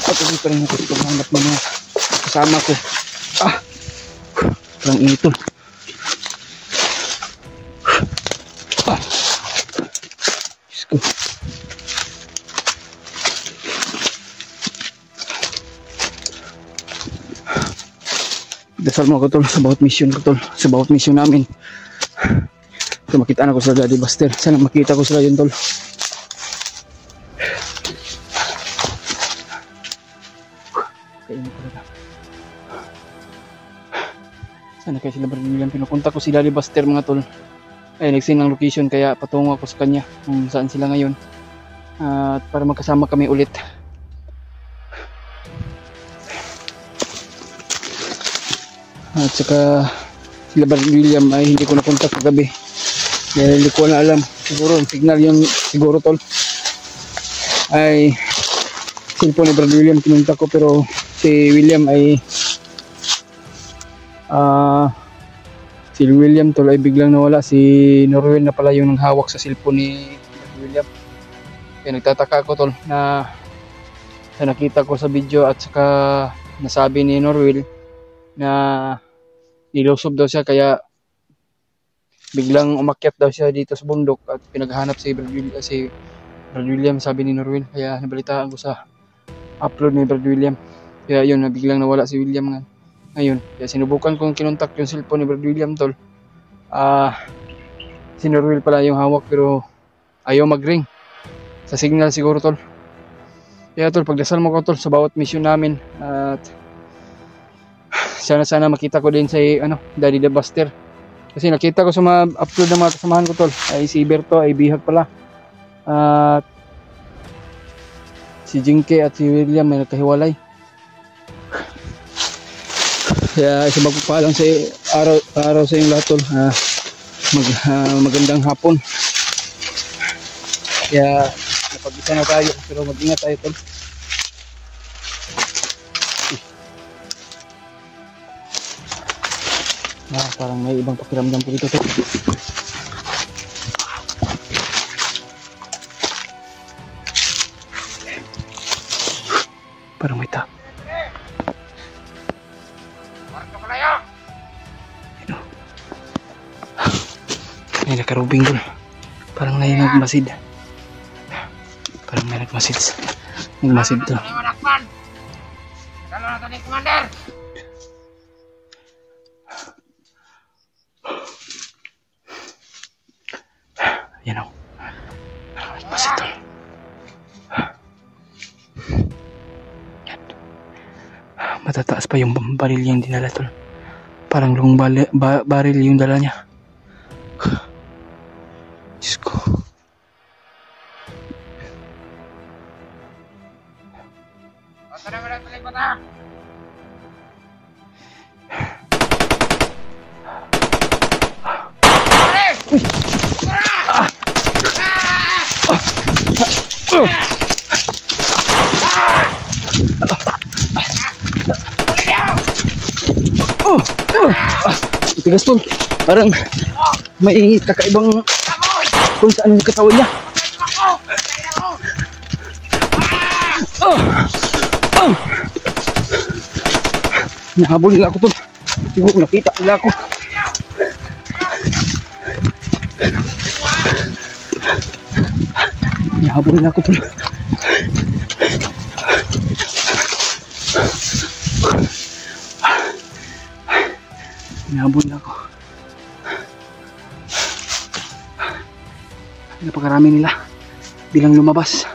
Patuloy pa rin ako sa paghanap ng mga kasama ko. Parang inito. Diyos ko. Dasal mo ako tol sa bawat mission ko tol. Sa bawat mission namin. Kung makita na ko sa Daddy Buster. Sana makita ko sila yun tol. Sana kaya sila William. Pinupunta ko si Daddy Buster mga tol. Ay nag-send ng location kaya patungo ako sa kanya kung saan sila ngayon. At para magkasama kami ulit. At saka sila William ay hindi ko napunta kagabi. Dahil hindi ko na alam. Siguro ang signal yung siguro tol. Ay cellphone ni Brad William pinunta ko pero si William ay si William tol ay biglang nawala. Si Norwell na pala yung hawak sa cellphone ni William. Kaya nagtataka ako tol na nakita ko sa video at saka nasabi ni Norwell na nilusob daw siya kaya biglang umakyat daw siya dito sa bundok at pinaghahanap si Brad William sabi ni Norwell. Kaya nabalitaan ko sa upload ni Brad William. Kaya yun biglang nawala si William ngayon. Kaya sinubukan kong kinontak yung cellphone ni Brad William tol. Si Norwell pala yung hawak pero ayaw mag-ring. Sa signal siguro tol. Kaya tol pagdasal mo ko tol sa bawat mission namin. At sana makita ko din sa Daddy the Buster. Kasi nakita ko sa mga upload ng mga kasamahan ko tol. Ay si Berto ay bihag pala. At si Jinke at si William may nagkahiwalay. Kaya isa magpapaalam sa araw sa inyong lahat tol. Magandang hapon. Kaya napag-isa na tayo pero mag-ingat tayo tol. Parang may ibang pakiramdam ko dito tol. Parang may tao. May nakarubing dun. Parang may nagmasid. Parang may nagmasid. Nagmasid dun. Dalawa na ito ni Commander. Yan o. Nagmasid dun. Yan. Matataas pa yung baril yung dinala tol. Parang long baril yung dala niya. Diyos ko. Tigas tol. Parang may kakaibang kung saan yung katawan niya. Nahabol nila ako tol. Siguro nakita nila ako. Nahabol nila ako tol. Nahabol nila ako. Napakarami nila bilang lumabas.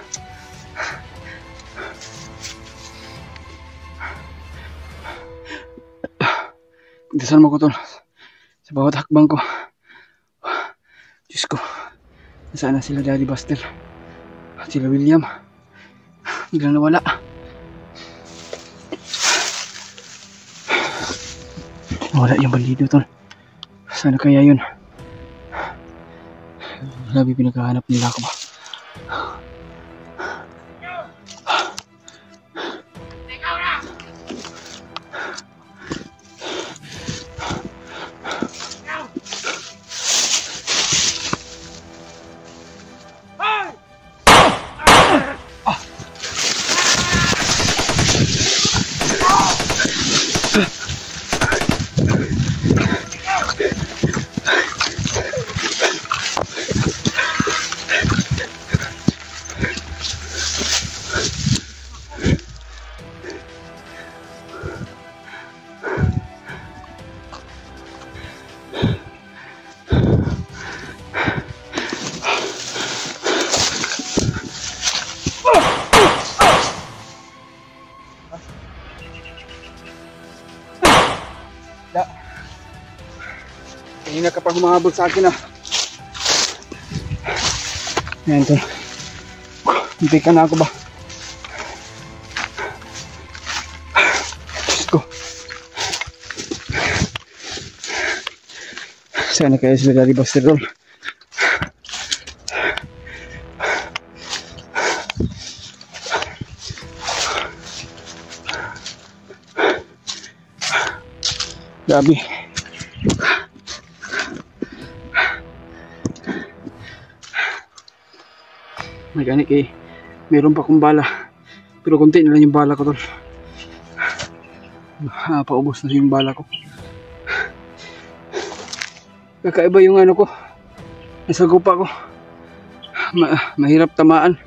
Dasal mo ko tol sa bawat hakbang ko. Diyos ko, nasaan na sila Daddy Buster at sila William? Biglang nawala. Nawala yung bandido tol. Sana kaya yun? Grabe pinaghahanap nila ako ba? Da. Kanina ka pa humahabol sa akin ah. Ayan tol. Hindi ka na ako ba? Diyos ko. Sana kaya sila dari Buster tol. Grabe. Mechanic eh. Meron pa akong bala. Pero konti na lang yung bala ko tol. Paubos na yung bala ko. Kakaiba yung ano ko. Nasa gupa ko. Mahirap tamaan.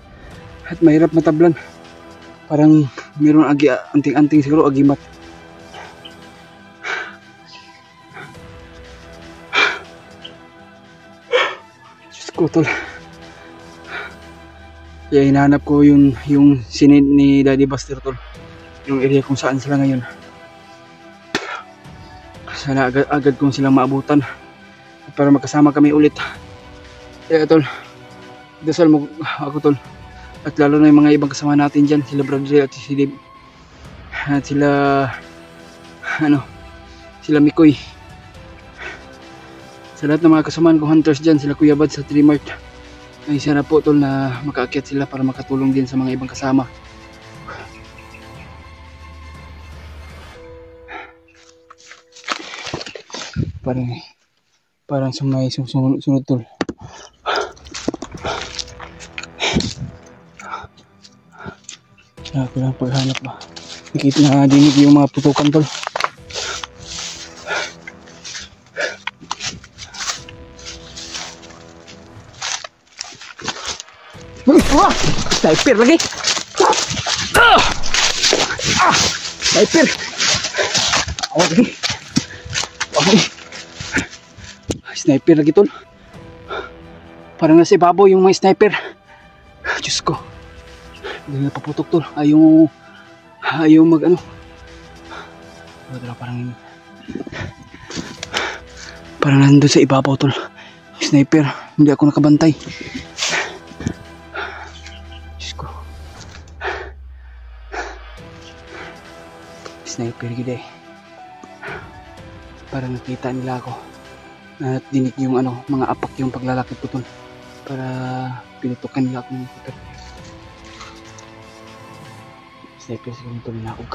At mahirap matablan. Parang meron anting-anting siguro agimat. Diyos ko tol. Kaya hinahanap ko yung sinid ni Daddy Buster tol. Yung area kung saan sila ngayon. Sana agad kong silang maabutan para magkasama kami ulit. Kaya tol, dasal mo ako tol. At lalo na yung mga ibang kasama natin dyan, sila Bradley at si Dave. At sila sila Mikoy. Sa lahat ng mga kasamaan kong hunters dyan, sila Kuya Bad sa Trimart. Ay sana po tol na makaakyat sila para makatulong din sa mga ibang kasama. Parang sumay sunod tol. Ako lang paghanap ba. Nakita na dinig yung mga putukan tol. Sniper lagi. Sniper. Okay. Sniper lagi tol. Parang nasa ibabaw yung mga sniper. Diyos ko. Hindi na paputok tol. Ayaw mag ano. Parang nandun sa ibabaw tol. Sniper. Hindi ako nakabantay. Sniper gede. Para nakita nila ako at dinig yung mga apak yung paglalakit ko tol para pinutukan nila ako ng sniper. Sniper siguro tol naog.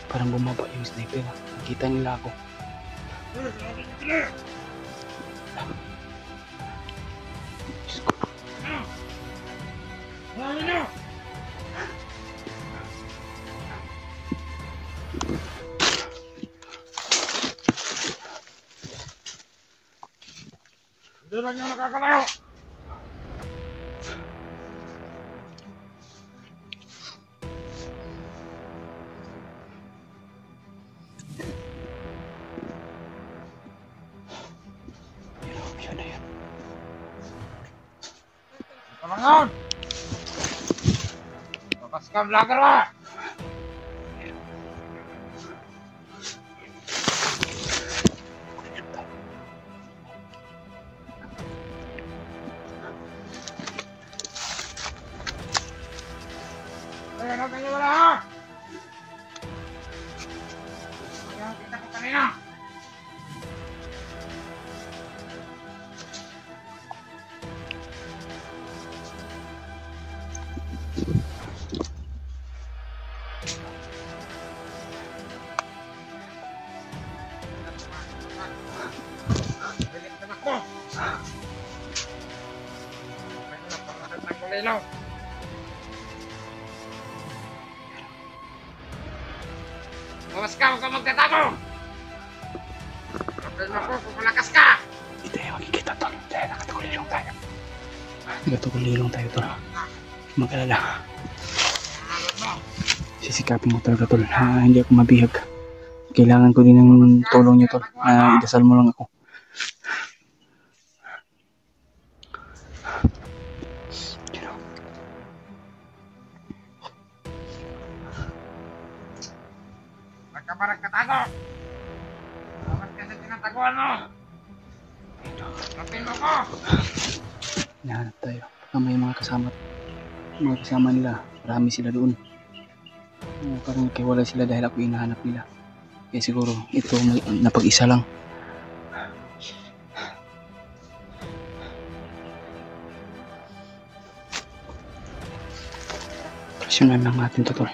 Parang bumaba yung sniper. Nakita nila ako. Hindi lang yung nakakalayo. Yun na yun. Kalangan! Bakas ka vlogger ba? Ano kayo wala ha? Ayaw kita ko kanina. Bilik na ako. May napakalat ng kulilaw. Bawas ka, huwag ka magtatago! Kapag mo ko, kung malakas ka! Hindi tayo makikita tol. Dahil nakatulilong tayo. Nakatulilong tayo tol. Mag-alala. Sisikapin mo talaga tol. Hindi ako mabihag. Kailangan ko din ng tulong nyo tol. Idasal mo lang ako. Huwag ka ba nagtatago? ako ano? Hanapin mo ko! Hinahanap tayo. Baka may mga kasama nila. Marami sila doon. Parang nagkiwalay sila dahil ako hinahanap nila. Kaya siguro ito napag-isa lang. Presyonan lang natin to, tol.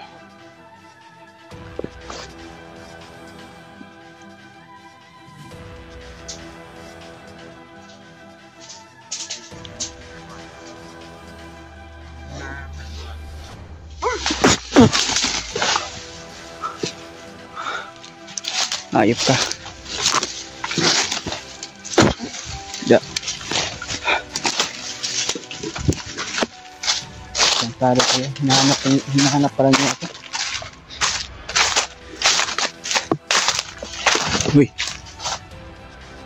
Ayop ka. Ya. Santado ko yun. Hinahanap pala niya ako. Uy.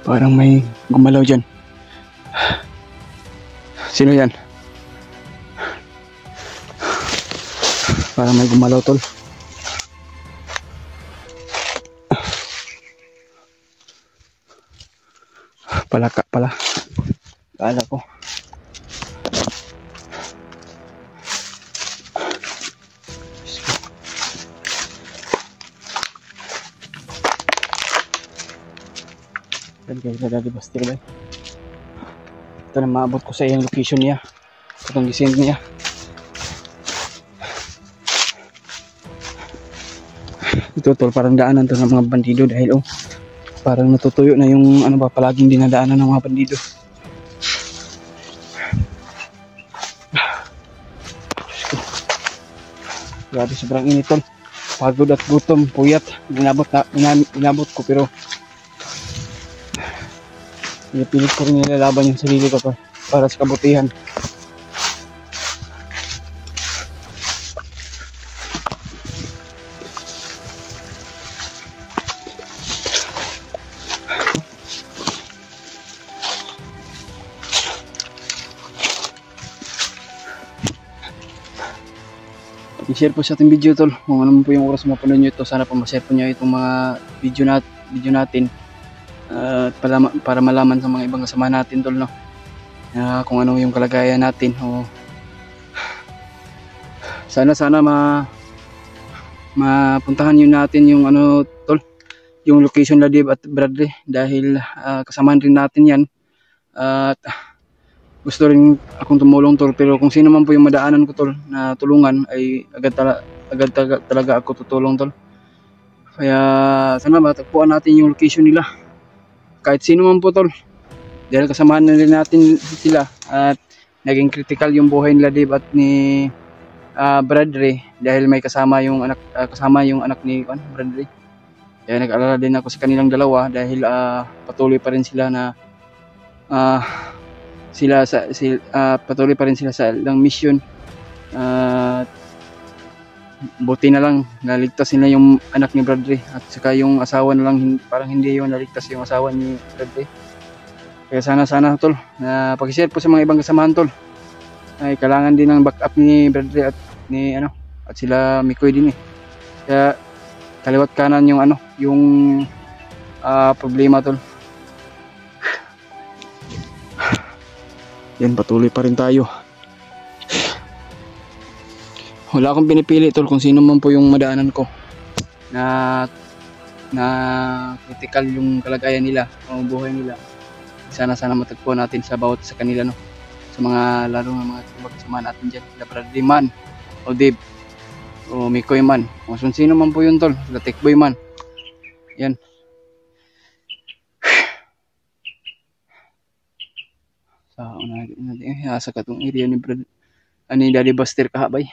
Parang may gumalaw dyan. Sino yan? Parang may gumalaw, tol. Palaka pala. Kala ko. Dan kayo na Daddy Buster ba? Ito na maabot ko sa iyang location niya. Itong gisend niya. Ito tol, parang daanan to ng mga bandido dahil parang natutuyo na yung ano ba palaging dinadaanan ng mga bandido. Grabe, sobrang init tol. Pagod at gutom, puyat. Inabot ko pero pinipilit ko rin nilalaban yung sarili ko tol para sa kabutihan. I-share po sa ating video tol. Kung ano po yung oras mapanood nyo ito, sana po ma-share po nyo itong mga video natin para malaman sa mga ibang kasama natin tol, no? Kung ano yung kalagayan natin. Sana mapuntahan nyo natin yung ano tol, yung location na Dave at Bradley dahil kasamahan rin natin yan at gusto rin akong tumulong tol, pero kung sino man po yung madaanan ko tol na tulungan ay agad talaga ako tutulong tol. Kaya sana matagpuan natin yung location nila kahit sino man po tol dahil kasamahan na rin natin sila at naging critical yung buhay nila Dave at ni Bradley dahil may kasama yung anak ni Bradley. Kaya nag-alala din ako sa kanilang dalawa dahil patuloy pa rin sila na patuloy pa rin sila sa ilang mission. Buti na lang naligtas nila yung anak ni Bradley at saka yung asawa na lang parang hindi yung naligtas yung asawa ni Bradley. Kaya sana tol na pag-share po sa mga ibang kasamahan tol ay kailangan din ng backup ni Bradley at ni at sila Mikoy din eh. Kaya kaliwat kanan yung problema tol. Yan, patuloy pa rin tayo. Wala akong pinipili tol kung sino man po yung madaanan ko na critical yung kalagayan nila o buhay nila. Sana matagpuan natin sa bawat sa kanila, no? Sa mga lalo ng mga kasama natin dyan, sila Bradley man o Dave o Mikoy man o sino man po yun tol, sila Tekboy man. Yan. Asa ka itong area ni Daddy Buster kahabay.